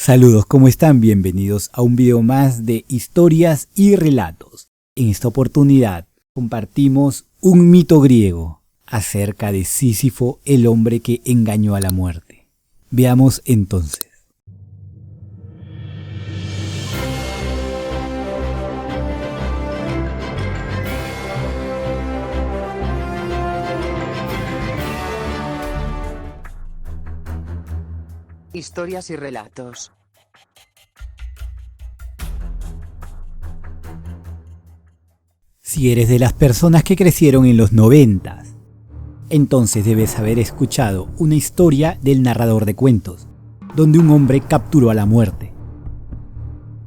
Saludos, ¿cómo están? Bienvenidos a un video más de historias y relatos. En esta oportunidad compartimos un mito griego acerca de Sísifo, el hombre que engañó a la muerte. Veamos entonces. Historias y relatos. Si eres de las personas que crecieron en los 90, entonces debes haber escuchado una historia del narrador de cuentos, donde un hombre capturó a la muerte.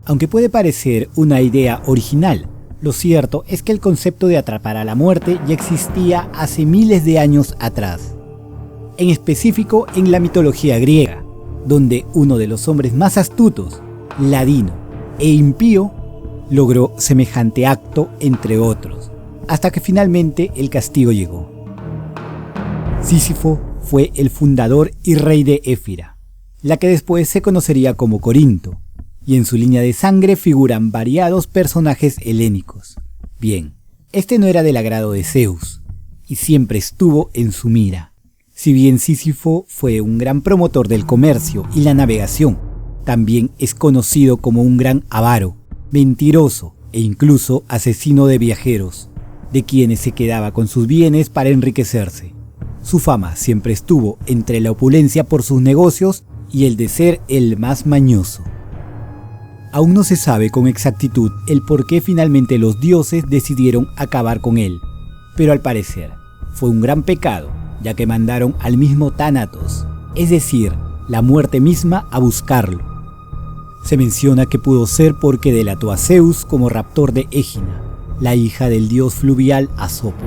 Aunque puede parecer una idea original, lo cierto es que el concepto de atrapar a la muerte ya existía hace miles de años atrás, en específico en la mitología griega, donde uno de los hombres más astutos, ladino e impío, logró semejante acto entre otros, hasta que finalmente el castigo llegó. Sísifo fue el fundador y rey de Éfira, la que después se conocería como Corinto, y en su línea de sangre figuran variados personajes helénicos. Bien, este no era del agrado de Zeus, y siempre estuvo en su mira. Si bien Sísifo fue un gran promotor del comercio y la navegación, también es conocido como un gran avaro, mentiroso e incluso asesino de viajeros, de quienes se quedaba con sus bienes para enriquecerse. Su fama siempre estuvo entre la opulencia por sus negocios y el de ser el más mañoso. Aún no se sabe con exactitud el por qué finalmente los dioses decidieron acabar con él, pero al parecer fue un gran pecado, ya que mandaron al mismo Tánatos, es decir, la muerte misma, a buscarlo. Se menciona que pudo ser porque delató a Zeus como raptor de Égina, la hija del dios fluvial Asopo,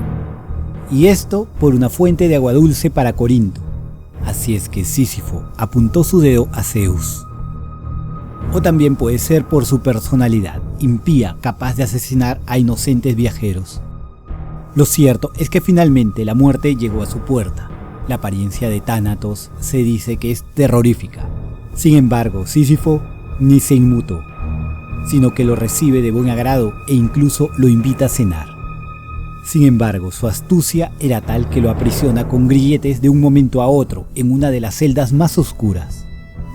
y esto por una fuente de agua dulce para Corinto. Así es que Sísifo apuntó su dedo a Zeus. O también puede ser por su personalidad impía, capaz de asesinar a inocentes viajeros. Lo cierto es que finalmente la muerte llegó a su puerta. La apariencia de Tánatos se dice que es terrorífica. Sin embargo, Sísifo ni se inmutó, sino que lo recibe de buen agrado e incluso lo invita a cenar. Sin embargo, su astucia era tal que lo aprisiona con grilletes de un momento a otro en una de las celdas más oscuras.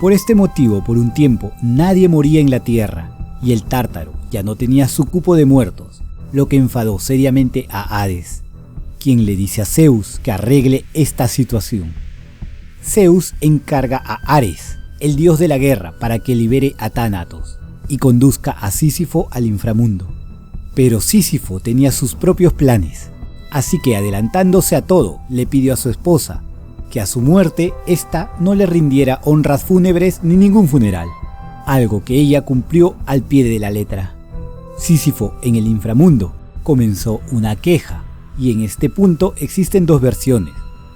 Por este motivo, por un tiempo, nadie moría en la tierra, y el Tártaro ya no tenía su cupo de muertos, lo que enfadó seriamente a Hades, quien le dice a Zeus que arregle esta situación. Zeus encarga a Ares, el dios de la guerra, para que libere a Tánatos y conduzca a Sísifo al inframundo. Pero Sísifo tenía sus propios planes, así que adelantándose a todo, le pidió a su esposa que a su muerte ésta no le rindiera honras fúnebres ni ningún funeral, algo que ella cumplió al pie de la letra. Sísifo en el inframundo comenzó una queja, y en este punto existen dos versiones,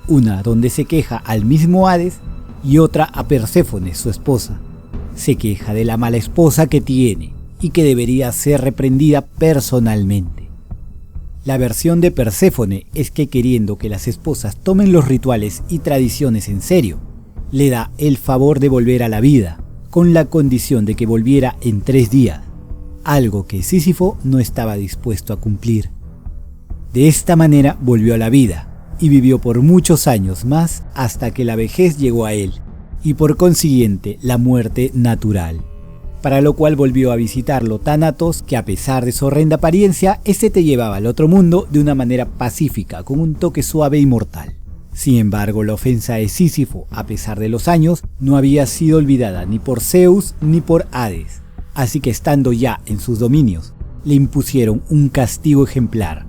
una donde se queja al mismo Hades y otra a Perséfone, su esposa. Se queja de la mala esposa que tiene y que debería ser reprendida personalmente. La versión de Perséfone es que, queriendo que las esposas tomen los rituales y tradiciones en serio, le da el favor de volver a la vida, con la condición de que volviera en 3 días. Algo que Sísifo no estaba dispuesto a cumplir. De esta manera volvió a la vida y vivió por muchos años más hasta que la vejez llegó a él y por consiguiente la muerte natural, para lo cual volvió a visitarlo Tánatos, que a pesar de su horrenda apariencia, este te llevaba al otro mundo de una manera pacífica, con un toque suave y mortal. Sin embargo, la ofensa de Sísifo, a pesar de los años, no había sido olvidada ni por Zeus ni por Hades. Así que, estando ya en sus dominios, le impusieron un castigo ejemplar.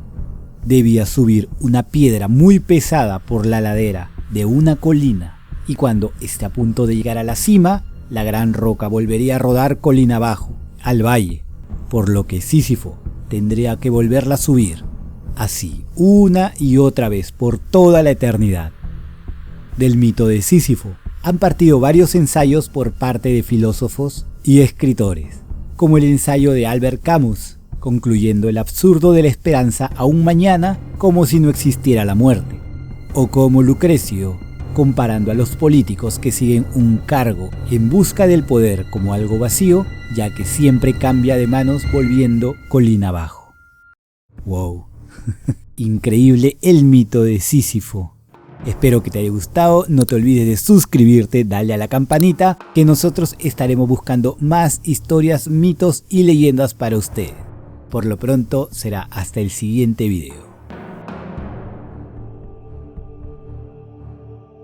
Debía subir una piedra muy pesada por la ladera de una colina, y cuando esté a punto de llegar a la cima, la gran roca volvería a rodar colina abajo, al valle, por lo que Sísifo tendría que volverla a subir, así una y otra vez por toda la eternidad. Del mito de Sísifo han partido varios ensayos por parte de filósofos y escritores, como el ensayo de Albert Camus, concluyendo el absurdo de la esperanza a un mañana como si no existiera la muerte, o como Lucrecio, comparando a los políticos que siguen un cargo en busca del poder como algo vacío, ya que siempre cambia de manos volviendo colina abajo. Wow, increíble el mito de Sísifo. Espero que te haya gustado, no te olvides de suscribirte, dale a la campanita, que nosotros estaremos buscando más historias, mitos y leyendas para ustedes. Por lo pronto será hasta el siguiente video.